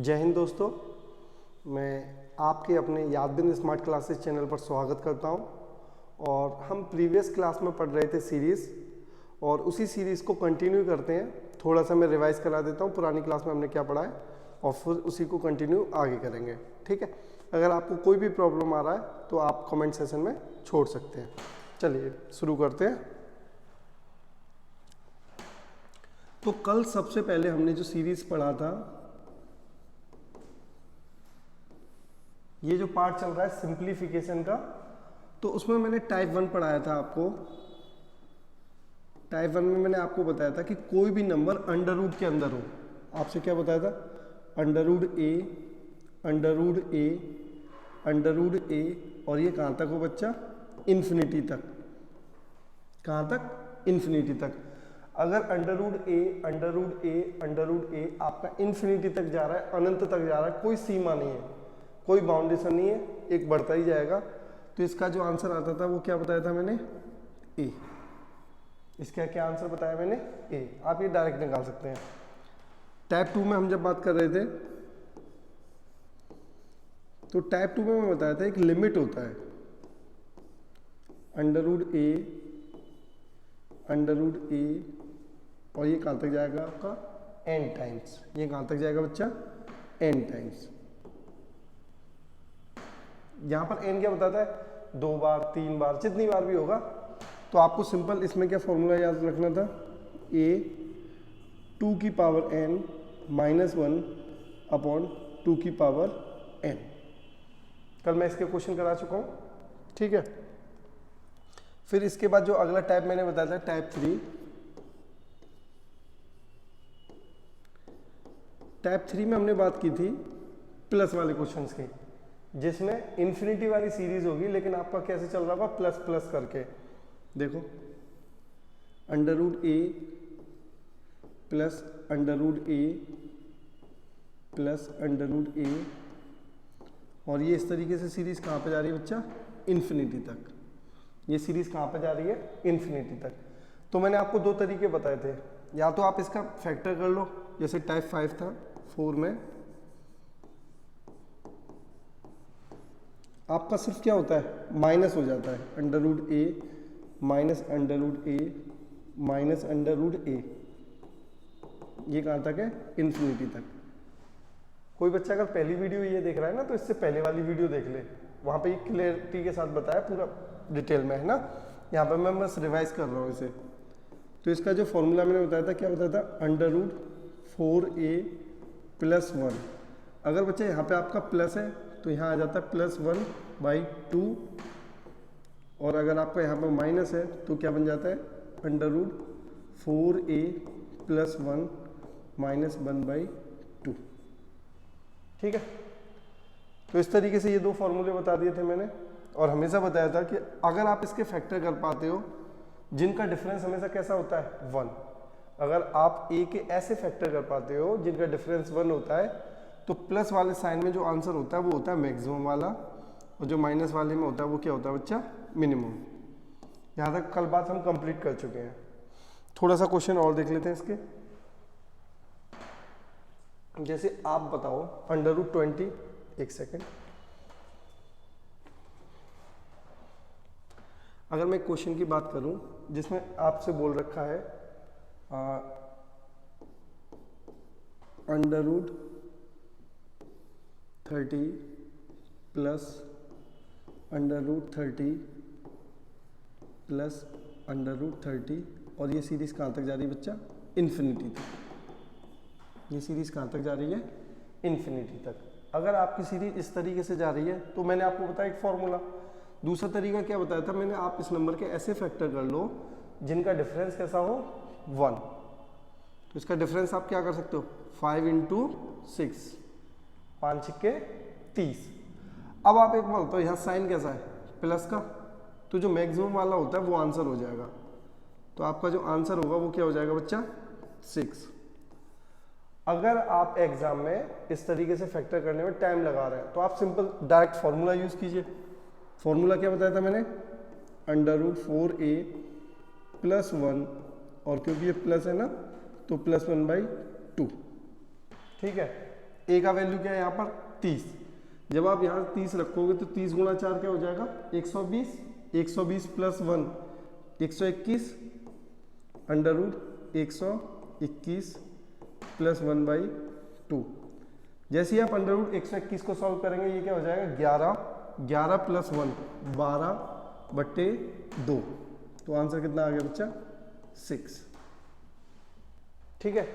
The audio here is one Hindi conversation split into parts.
जय हिंद दोस्तों, मैं आपके अपने यादबिंद स्मार्ट क्लासेस चैनल पर स्वागत करता हूं। और हम प्रीवियस क्लास में पढ़ रहे थे सीरीज़, और उसी सीरीज़ को कंटिन्यू करते हैं। थोड़ा सा मैं रिवाइज करा देता हूं पुरानी क्लास में हमने क्या पढ़ा है, और फिर उसी को कंटिन्यू आगे करेंगे। ठीक है, अगर आपको कोई भी प्रॉब्लम आ रहा है तो आप कमेंट सेशन में छोड़ सकते हैं। चलिए शुरू करते हैं। तो कल सबसे पहले हमने जो सीरीज़ पढ़ा था, ये जो पार्ट चल रहा है सिंप्लीफिकेशन का, तो उसमें मैंने टाइप 1 पढ़ाया था आपको। टाइप 1 में मैंने आपको बताया था कि कोई भी नंबर अंडर रूट के अंदर हो। आपसे क्या बताया था? Under root A, under root A, under root A, और ये कहाँ तक हो बच्चा? इन्फिनिटी तक। कहाँ तक? इन्फिनिटी तक। अगर under root A, under root A, under root ए आपका इन्फिनिटी तक जा रहा है, अनंत तक जा रहा है, कोई सीमा नहीं है, कोई बाउंडेशन नहीं है, एक बढ़ता ही जाएगा, तो इसका जो आंसर आता था वो क्या बताया था मैंने? ए। इसका क्या आंसर बताया मैंने? ए। आप ये डायरेक्ट निकाल सकते हैं। टाइप 2 में हम जब बात कर रहे थे, तो टाइप 2 में मैं बताया था एक लिमिट होता है, under root A, under root A, और ये कहाँ तक जाएगा आपका? N times. ये कहाँ तक जाएगा बच्चा? N times. यहाँ पर एन क्या बताता है? 2 बार, 3 बार, जितनी बार भी होगा। तो आपको सिंपल इसमें क्या फॉर्मूला याद रखना था? ए 2 की पावर एन माइनस 1 अपॉन 2 की पावर एन। कल मैं इसके क्वेश्चन करा चुका हूँ। ठीक है, फिर इसके बाद जो अगला टाइप मैंने बताया था, टाइप 3। टाइप 3 में हमने बात की थी प्लस वाले क्वेश्चंस की, जिसमें इन्फिनिटी वाली सीरीज होगी, लेकिन आपका कैसे चल रहा होगा? प्लस प्लस करके। देखो, under root A plus under root A plus under root A, और ये इस तरीके से सीरीज कहाँ पे जा रही है बच्चा? इन्फिनिटी तक। ये सीरीज कहाँ पे जा रही है? इन्फिनिटी तक। तो मैंने आपको 2 तरीके बताए थे, या तो आप इसका फैक्टर कर लो, जैसे टाइप 5 था, 4 में आपका सिर्फ क्या होता है? माइनस हो जाता है, अंडर रूट ए माइनस अंडर रूट ए माइनस अंडर रूट ए। ये कहाँ तक है? इन्फिनिटी तक। कोई बच्चा अगर पहली वीडियो ये देख रहा है ना, तो इससे पहले वाली वीडियो देख ले, वहाँ पे ये क्लियरिटी के साथ बताया पूरा डिटेल में, है ना। यहाँ पे मैं बस रिवाइज कर रहा हूँ इसे। तो इसका जो फॉर्मूला मैंने बताया था, क्या बताया था? Under root 4a plus 1। अगर बच्चा यहाँ पे आपका प्लस है तो यहाँ आ जाता है प्लस 1/2, और अगर आपका यहाँ पर माइनस है तो क्या बन जाता है? अंडर रूट 4a प्लस 1 माइनस 1/2। ठीक है, तो इस तरीके से ये 2 फॉर्मूले बता दिए थे मैंने, और हमेशा बताया था कि अगर आप इसके फैक्टर कर पाते हो, जिनका डिफरेंस हमेशा कैसा होता है? 1। अगर आप a के ऐसे फैक्टर कर पाते हो जिनका डिफरेंस 1 होता है, तो प्लस वाले साइन में जो आंसर होता है वो होता है मैक्सिमम वाला, और जो माइनस वाले में होता है वो क्या होता है बच्चा? मिनिमम। यहाँ तक कल बात हम कंप्लीट कर चुके हैं। थोड़ा सा क्वेश्चन और देख लेते हैं इसके। जैसे आप बताओ अंडर रूट 20, एक सेकेंड, अगर मैं क्वेश्चन की बात करूं जिसमें आपसे बोल रखा है under root 30 plus under root 30 plus under root 30, और ये सीरीज कहाँ तक जा रही है बच्चा? इन्फिनिटी तक। ये सीरीज कहाँ तक जा रही है? इन्फिनिटी तक। अगर आपकी सीरीज इस तरीके से जा रही है तो मैंने आपको बताया एक फॉर्मूला। दूसरा तरीका क्या बताया था मैंने? आप इस नंबर के ऐसे फैक्टर कर लो जिनका डिफरेंस कैसा हो? 1। तो इसका डिफरेंस आप क्या कर सकते हो? 5 × 6, 5 छक्के 30। अब आप एक बोलते हो यहाँ साइन कैसा है? प्लस का, तो जो मैक्सिमम वाला होता है वो आंसर हो जाएगा। तो आपका जो आंसर होगा वो क्या हो जाएगा बच्चा? 6। अगर आप एग्जाम में इस तरीके से फैक्टर करने में टाइम लगा रहे हैं, तो आप सिंपल डायरेक्ट फॉर्मूला यूज कीजिए। फॉर्मूला क्या बताया था मैंने? अंडर रूट 4a प्लस 1, और क्योंकि ये प्लस है ना, तो +1/2। ठीक है, ए का वैल्यू क्या है यहाँ पर 30। जब आप यहाँ 30 रखोगे तो 30 गुणा 4 क्या हो जाएगा 120, 120 प्लस 1 121 अंडर रूट 121 प्लस 1/2। जैसे ही आप अंडर रूट 121 को सॉल्व करेंगे ये क्या हो जाएगा 11 प्लस 1 12/2। तो आंसर कितना आ गया बच्चा 6। ठीक है,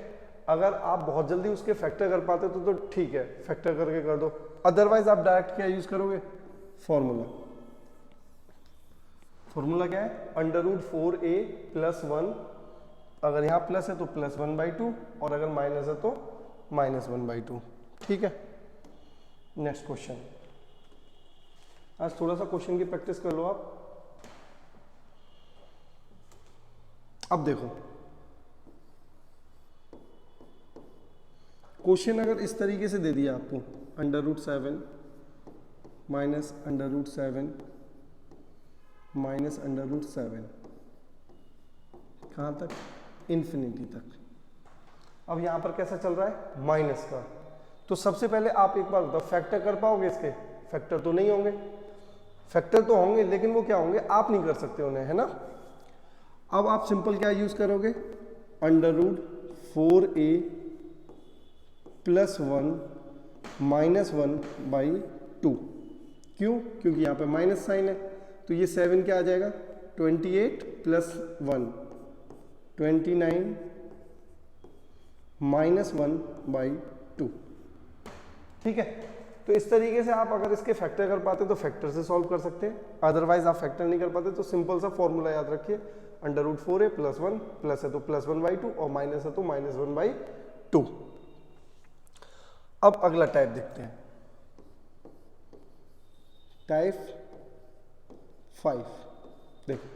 अगर आप बहुत जल्दी उसके फैक्टर कर पाते तो ठीक है, फैक्टर करके कर दो, अदरवाइज आप डायरेक्ट क्या यूज करोगे फॉर्मूला क्या है अंडर रूट 4a प्लस 1, अगर यहाँ प्लस है तो प्लस 1/2 और अगर माइनस है तो माइनस 1/2। ठीक है, नेक्स्ट क्वेश्चन। आज थोड़ा सा क्वेश्चन की प्रैक्टिस कर लो आप। अब देखो क्वेश्चन अगर इस तरीके से दे दिया आपको under root 7 minus under root 7 minus under root 7, कहाँ तक इन्फिनिटी तक। अब यहां पर कैसा चल रहा है माइनस का, तो सबसे पहले आप एक बार बताओ फैक्टर कर पाओगे इसके? फैक्टर तो नहीं होंगे, फैक्टर तो होंगे लेकिन वो क्या होंगे आप नहीं कर सकते उन्हें, है ना। अब आप सिंपल क्या यूज करोगे अंडर रूट 4a प्लस 1 माइनस 1/2। क्यों? क्योंकि यहाँ पे माइनस साइन है, तो ये 7 क्या आ जाएगा 28 प्लस 1 29 माइनस 1/2। ठीक है, तो इस तरीके से आप अगर इसके फैक्टर कर पाते तो फैक्टर से सॉल्व कर सकते हैं, अदरवाइज आप फैक्टर नहीं कर पाते तो सिंपल सा फॉर्मूला याद रखिए under root 4a plus 1, plus है तो प्लस 1/2 और माइनस है तो माइनस 1/2। अब अगला टाइप देखते हैं, टाइप 5। देखो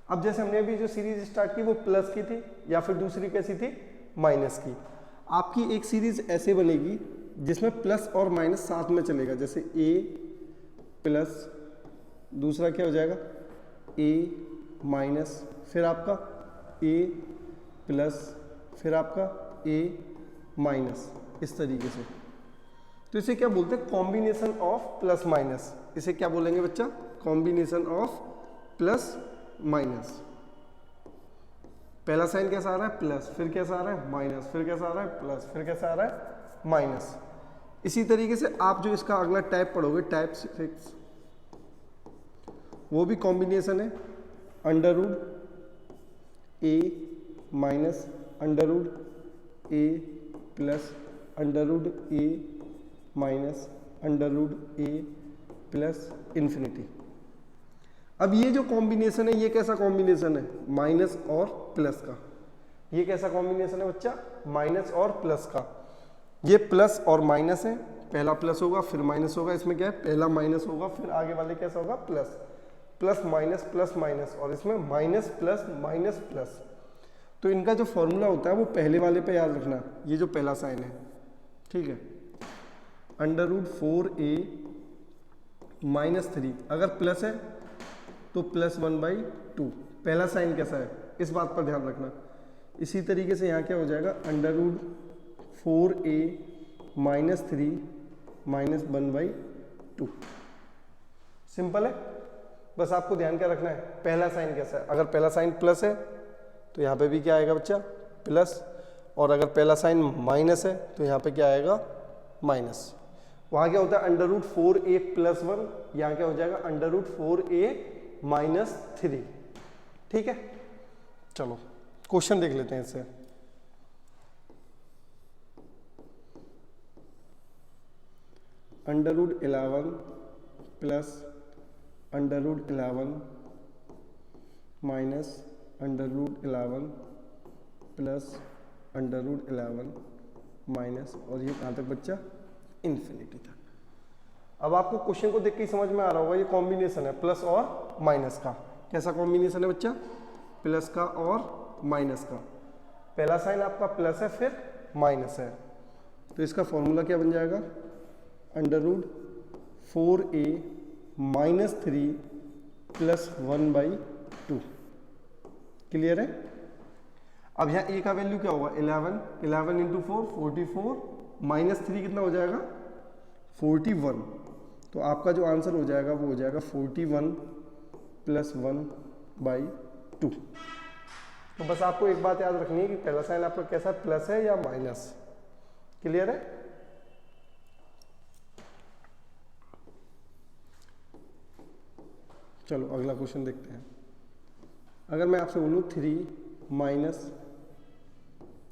अब जैसे हमने अभी जो सीरीज स्टार्ट की वो प्लस की थी या फिर दूसरी कैसी थी माइनस की। आपकी एक सीरीज ऐसे बनेगी जिसमें प्लस और माइनस साथ में चलेगा, जैसे a प्लस दूसरा क्या हो जाएगा a माइनस, फिर आपका a प्लस, फिर आपका a माइनस, इस तरीके से। तो इसे क्या बोलते हैं कॉम्बिनेशन ऑफ प्लस माइनस। इसे क्या बोलेंगे बच्चा कॉम्बिनेशन ऑफ प्लस माइनस। पहला साइन कैसा आ रहा है प्लस, फिर कैसा आ रहा है माइनस, फिर कैसा आ रहा है प्लस, फिर कैसा आ रहा है माइनस। इसी तरीके से आप जो इसका अगला टाइप पढ़ोगे टाइप 6, वो भी कॉम्बिनेशन है under root a minus under root a plus under root a minus under root a plus infinity. अब ये जो कॉम्बिनेशन है ये कैसा कॉम्बिनेशन है माइनस और प्लस का। ये कैसा कॉम्बिनेशन है बच्चा माइनस और प्लस का। ये प्लस और माइनस है, पहला प्लस होगा फिर माइनस होगा, इसमें क्या है पहला माइनस होगा फिर आगे वाले कैसा होगा प्लस, प्लस माइनस, और इसमें माइनस प्लस माइनस प्लस। तो इनका जो फॉर्मूला होता है वो पहले वाले पे याद रखना, ये जो पहला साइन है, ठीक है, अंडर रूट 4a माइनस 3, अगर प्लस है तो प्लस 1/2। पहला साइन कैसा है इस बात पर ध्यान रखना। इसी तरीके से यहाँ क्या हो जाएगा under root 4a minus 3 minus 1/2। Simple है, बस आपको ध्यान क्या रखना है पहला साइन कैसा है। अगर पहला साइन प्लस है तो यहाँ पे भी क्या आएगा बच्चा प्लस, और अगर पहला साइन माइनस है तो यहाँ पे क्या आएगा माइनस। वहाँ क्या होता है अंडर रूट 4a प्लस 1, यहाँ क्या हो जाएगा अंडर रूट 4a माइनस 3। ठीक है, चलो क्वेश्चन देख लेते हैं इससे। Under root 11 plus under root 11 minus under root 11 plus under root 11 minus, और ये कहाँ तक बच्चा इन्फिनिटी तक। अब आपको क्वेश्चन को देख के समझ में आ रहा होगा ये कॉम्बिनेशन है प्लस और माइनस का। कैसा कॉम्बिनेशन है बच्चा प्लस का और माइनस का। पहला साइन आपका प्लस है फिर माइनस है, तो इसका फॉर्मूला क्या बन जाएगा under root 4a minus 3 plus 1/2। Clear है। अब यहाँ a का वैल्यू क्या होगा 11, 11 इंटू 4 44 -3 कितना हो जाएगा 41। तो आपका जो आंसर हो जाएगा वो हो जाएगा 41 + 1/2। तो बस आपको एक बात याद रखनी है कि पहला साइन आपका कैसा प्लस है या माइनस। क्लियर है? चलो अगला क्वेश्चन देखते हैं। अगर मैं आपसे बोलूँ 3 -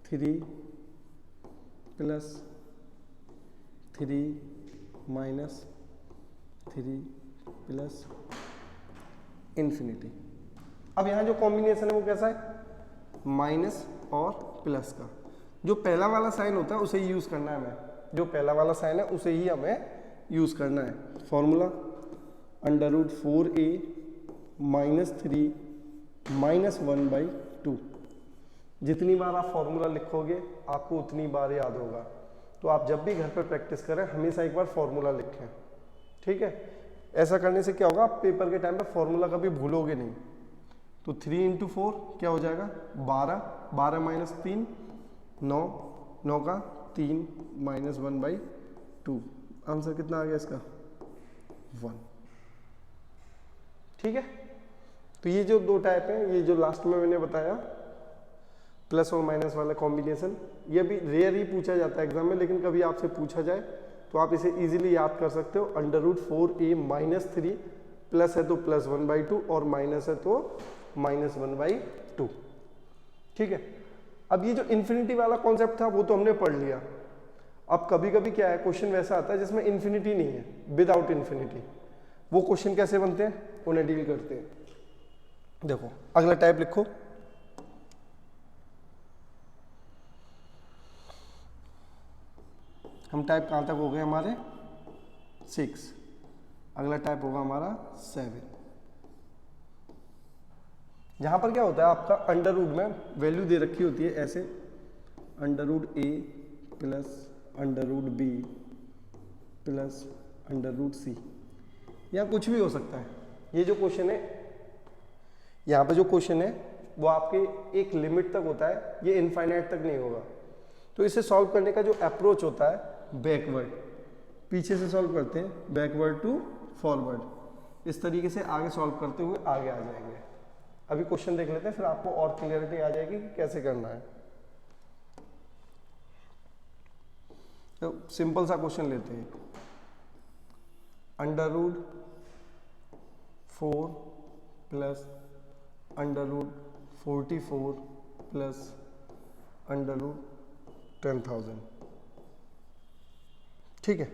3 + 3 - 3 + इन्फिनिटी। अब यहाँ जो कॉम्बिनेशन है वो कैसा है, माइनस और प्लस का। जो पहला वाला साइन होता है उसे ही यूज़ करना है हमें, जो पहला वाला साइन है उसे ही हमें यूज़ करना है। Formula √4a - 3 - 1/2। जितनी बार आप फॉर्मूला लिखोगे आपको उतनी बार याद होगा। तो आप जब भी घर पर प्रैक्टिस करें हमेशा एक बार फॉर्मूला लिखें, ठीक है? ऐसा करने से क्या होगा, आप पेपर के टाइम पे फॉर्मूला कभी भूलोगे नहीं। तो 3 × 4 क्या हो जाएगा 12, 12 - 3 9, 9 का 3 - 1/2। आंसर कितना आ गया इसका 1। ठीक है? तो ये जो दो टाइप है, ये जो लास्ट में मैंने बताया प्लस और माइनस वाला कॉम्बिनेशन, ये भी रेयर ही पूछा जाता है एग्जाम में, लेकिन कभी आपसे पूछा जाए तो आप इसे इजीली याद कर सकते हो। √4a - 3 प्लस है तो +1/2 और माइनस है तो -1/2। ठीक है? अब ये जो इन्फिनिटी वाला कॉन्सेप्ट था वो तो हमने पढ़ लिया। अब कभी कभी क्या है, क्वेश्चन वैसा आता है जिसमें इन्फिनिटी नहीं है, विदाउट इन्फिनिटी। वो क्वेश्चन कैसे बनते हैं उन्हें डील करते हैं। देखो अगला टाइप लिखो, हम टाइप कहाँ तक हो गए हमारे 6। अगला टाइप होगा हमारा 7। जहां पर क्या होता है आपका अंडर रूट में वैल्यू दे रखी होती है ऐसे, √a + √b + √c, या कुछ भी हो सकता है। ये जो क्वेश्चन है, यहाँ पे जो क्वेश्चन है वो आपके एक लिमिट तक होता है, ये इनफाइनाइट तक नहीं होगा। तो इसे सॉल्व करने का जो अप्रोच होता है बैकवर्ड, पीछे से सॉल्व करते हैं, बैकवर्ड टू फॉरवर्ड। इस तरीके से आगे सॉल्व करते हुए आगे आ जाएंगे। अभी क्वेश्चन देख लेते हैं, फिर आपको और क्लियरिटी आ जाएगी कि कैसे करना है। तो सिंपल सा क्वेश्चन लेते हैं, √4 + √44 + √10,000। ठीक है?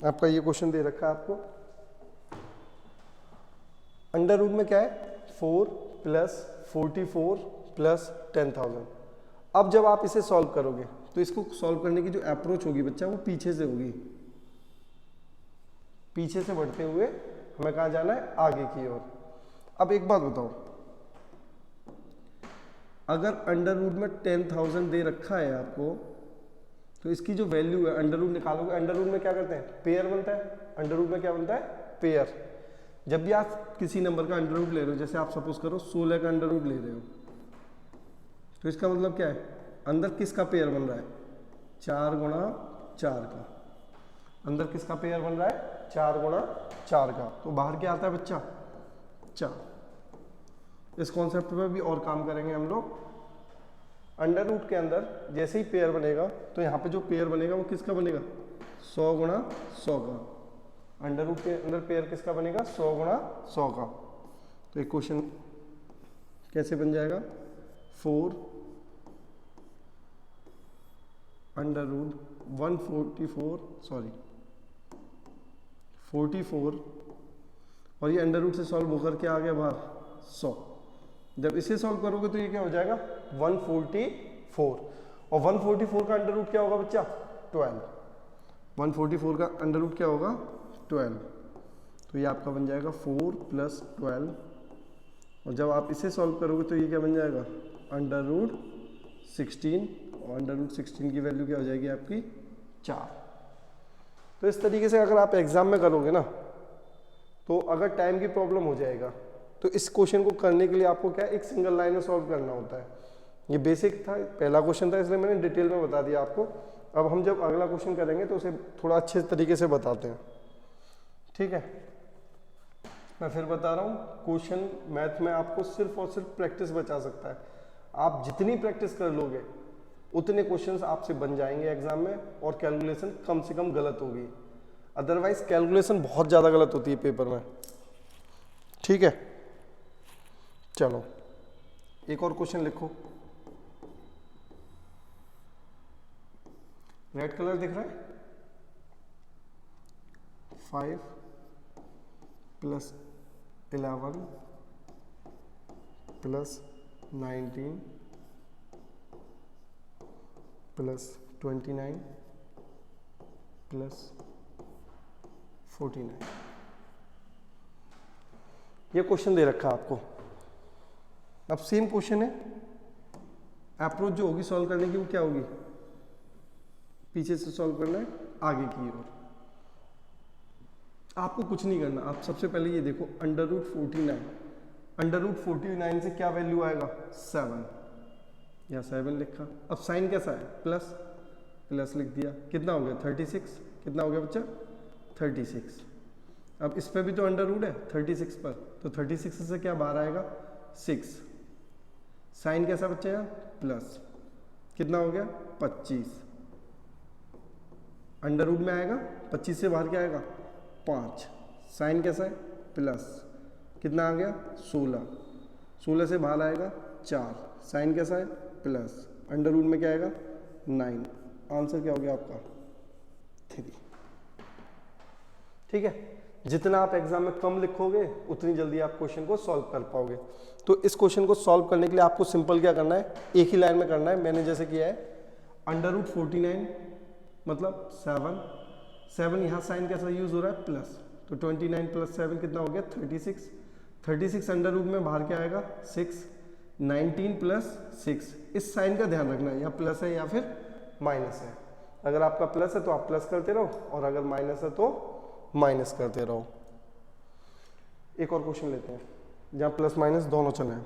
आपका ये क्वेश्चन दे रखा है आपको। अंडर रूट में क्या है 4 + 44 + 10,000। अब जब आप इसे सॉल्व करोगे तो इसको सॉल्व करने की जो अप्रोच होगी बच्चा वो पीछे से होगी। पीछे से बढ़ते हुए हमें कहाँ जाना है, आगे की ओर। अब एक बात बताओ, अगर अंडर रूट में 10,000 दे रखा है आपको, तो इसकी जो वैल्यू है अंडर रूट निकालोगे। अंडर रूट में क्या करते हैं, पेयर बनता है। अंडर रूट में क्या बनता है, पेयर। जब भी आप किसी नंबर का अंडर रूट ले रहे हो, जैसे आप सपोज करो 16 का अंडर रूट ले रहे हो, तो इसका मतलब क्या है, अंदर किसका पेयर बन रहा है, 4 × 4 का। अंदर किसका पेयर बन रहा है, 4 × 4 का। तो बाहर क्या आता है बच्चा, 4। इस कॉन्सेप्ट पे भी और काम करेंगे हम लोग। अंडर रूट के अंदर जैसे ही पेयर बनेगा तो यहाँ पे जो पेयर बनेगा वो किसका बनेगा, 100 × 100 का। अंडर रूट के अंदर पेयर किसका बनेगा, 100 × 100 का। तो एक क्वेश्चन कैसे बन जाएगा, 4 √44 और ये अंडर रूट से सॉल्व होकर के आ गया बाहर 100। जब इसे सॉल्व करोगे तो ये क्या हो जाएगा 144, और 144 का अंडर रूट क्या होगा बच्चा, 12। 144 का अंडर रूट क्या होगा, 12। तो ये आपका बन जाएगा 4 + 12, और जब आप इसे सॉल्व करोगे तो ये क्या बन जाएगा, √16, और √16 की वैल्यू क्या हो जाएगी आपकी 4। तो इस तरीके से अगर आप एग्जाम में करोगे ना, तो अगर टाइम की प्रॉब्लम हो जाएगा तो इस क्वेश्चन को करने के लिए आपको क्या एक सिंगल लाइन में सॉल्व करना होता है। ये बेसिक था, पहला क्वेश्चन था, इसलिए मैंने डिटेल में बता दिया आपको। अब हम जब अगला क्वेश्चन करेंगे तो उसे थोड़ा अच्छे तरीके से बताते हैं, ठीक है। मैं फिर बता रहा हूँ, क्वेश्चन मैथ में आपको सिर्फ और सिर्फ प्रैक्टिस बचा सकता है। आप जितनी प्रैक्टिस कर लोगे उतने क्वेश्चंस आपसे बन जाएंगे एग्जाम में, और कैलकुलेशन कम से कम गलत होगी। अदरवाइज कैलकुलेशन बहुत ज़्यादा गलत होती है पेपर में, ठीक है। चलो एक और क्वेश्चन लिखो। रेड कलर दिख रहा है? 5 + 11 + 19 + 29 + 49, ये क्वेश्चन दे रखा है आपको। अब सेम क्वेश्चन है, अप्रोच जो होगी सॉल्व करने की वो क्या होगी? पीछे से सॉल्व करना है आगे की ओर। आपको कुछ नहीं करना, आप सबसे पहले ये देखो √49, √49 से क्या वैल्यू आएगा? 7, या 7 लिखा। अब साइन कैसा है? प्लस, प्लस लिख दिया। कितना हो गया? 36। कितना हो गया बच्चा? 36। अब इस पे भी तो अंडर रूट है 36 पर, तो 36 से क्या बाहर आएगा? 6। साइन कैसा बच्चा यार? प्लस। कितना हो गया? 25। अंडर रूट में आएगा 25 से बाहर क्या आएगा? 5। साइन कैसा है? प्लस। कितना आ गया? 16। 16 से बाहर आएगा 4। साइन कैसा है? प्लस। अंडर रूट में क्या आएगा? 9। आंसर क्या हो गया आपका? 3। ठीक है। जितना आप एग्जाम में कम लिखोगे उतनी जल्दी आप क्वेश्चन को सॉल्व कर पाओगे। तो इस क्वेश्चन को सॉल्व करने के लिए आपको सिंपल क्या करना है? एक ही लाइन में करना है, मैंने जैसे किया है। √49 मतलब 7 यहाँ साइन कैसा यूज हो रहा है? प्लस। तो 29 + 7 कितना हो गया? 36। 36 अंडर रूट में बाहर क्या आएगा? 6। 19 + 6, इस साइन का ध्यान रखना है, या प्लस है या फिर माइनस है। अगर आपका प्लस है तो आप प्लस करते रहो, और अगर माइनस है तो माइनस करते रहो। एक और क्वेश्चन लेते हैं जहां प्लस माइनस दोनों चले हैं।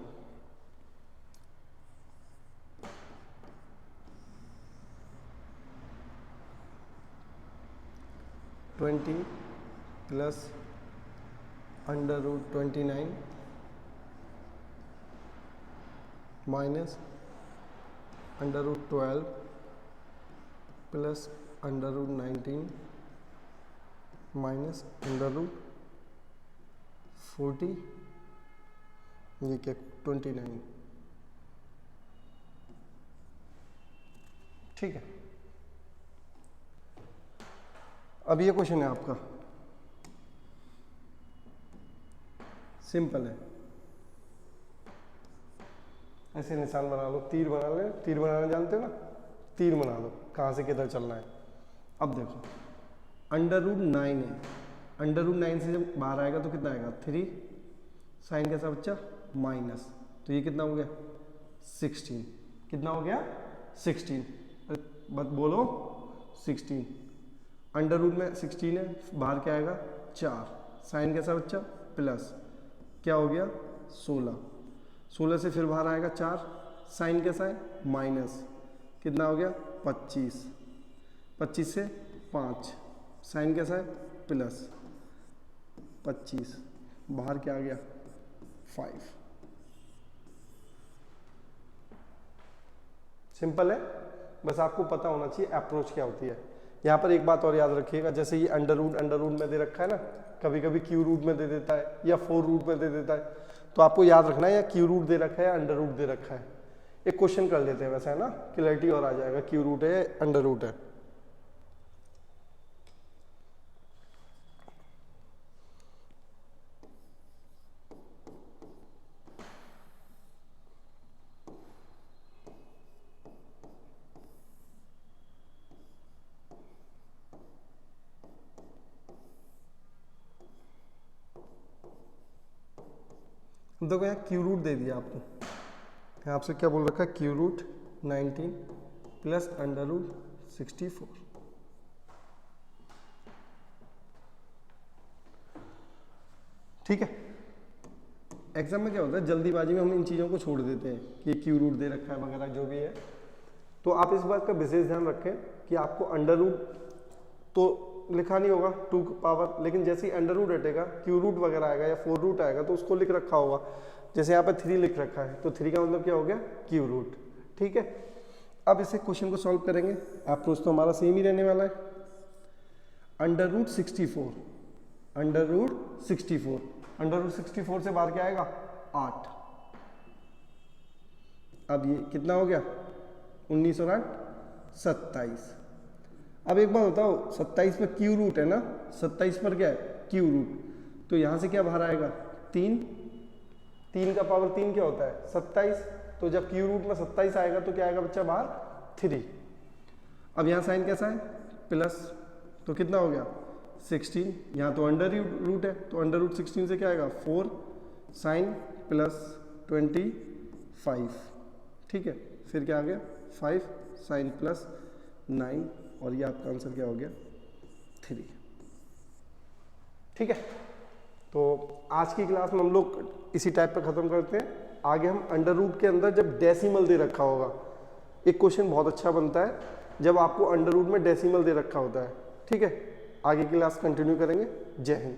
$20 + √29 माइनस √12 + √19 माइनस √40, ये क्या? 29। ठीक है। अब ये क्वेश्चन है आपका, सिंपल है। ऐसे निशान बना लो, तीर बना ले। तीर बनाना जानते हो ना? तीर बना लो, कहाँ से किधर चलना है। अब देखो √9 है, √9 से जब बाहर आएगा तो कितना आएगा? 3। साइन कैसा बच्चा? माइनस। तो ये कितना हो गया? 16। कितना हो गया? 16। बस बोलो 16। अंडर रूट में 16 है, बाहर क्या आएगा? 4। साइन कैसा बच्चा? प्लस। क्या हो गया? 16। 16 से फिर बाहर आएगा 4। साइन कैसा है? माइनस। कितना हो गया? 25। 25 से 5। साइन कैसा है? प्लस। 25 बाहर क्या आ गया? 5। सिंपल है, बस आपको पता होना चाहिए अप्रोच क्या होती है। यहाँ पर एक बात और याद रखिएगा, जैसे ये अंडर रूट में दे रखा है ना, कभी कभी क्यू रूट में दे देता है या 4 रूट में दे देता है, तो आपको याद रखना है या क्यू रूट दे रखा है या अंडर रूट दे रखा है। एक क्वेश्चन कर लेते हैं वैसे, है ना, क्लैरिटी और आ जाएगा, क्यू रूट है अंडर रूट है। देखो यहाँ क्यू रूट दे दिया आपको, यहाँ आपसे क्या बोल रखा है? Cube root 19 plus under root 64। ठीक है। एग्जाम में क्या होता है, जल्दीबाजी में हम इन चीज़ों को छोड़ देते हैं कि क्यू रूट दे रखा है वगैरह जो भी है। तो आप इस बात का विशेष ध्यान रखें कि आपको अंडर रूट तो लिखा नहीं होगा 2 पावर, लेकिन जैसे ही अंडर रूट हटेगा क्यू रूट वगैरह आएगा या 4 रूट आएगा तो उसको लिख रखा होगा। जैसे यहाँ पे 3 लिख रखा है तो 3 का मतलब क्या हो गया, क्यू रूट। ठीक है, अब इसे क्वेश्चन को सॉल्व करेंगे। अप्रोच तो हमारा सेम ही रहने वाला है। Under root 64, under root 64, under root 64 से बाहर क्या आएगा 8। अब ये कितना हो गया 19 और 8 27। अब एक बात बताओ, 27 पर क्यू रूट है ना, 27 पर क्या है क्यू रूट, तो यहां से क्या बाहर आएगा 3, 3 का पावर 3 क्या होता है 27, तो जब क्यू रूट में 27 आएगा तो क्या आएगा बच्चा बाहर 3। अब यहाँ साइन कैसा है प्लस, तो कितना हो गया 16, यहाँ तो अंडर रूट है तो अंडर रूट 16 से क्या आएगा 4 साइन प्लस 25। ठीक है, फिर क्या आ गया 5 साइन प्लस 9 और ये आपका आंसर क्या हो गया 3। ठीक है, तो आज की क्लास में हम लोग इसी टाइप पे ख़त्म करते हैं। आगे हम अंडर रूट के अंदर जब डेसिमल दे रखा होगा, एक क्वेश्चन बहुत अच्छा बनता है जब आपको अंडर रूट में डेसिमल दे रखा होता है। ठीक है, आगे की क्लास कंटिन्यू करेंगे। जय हिंद।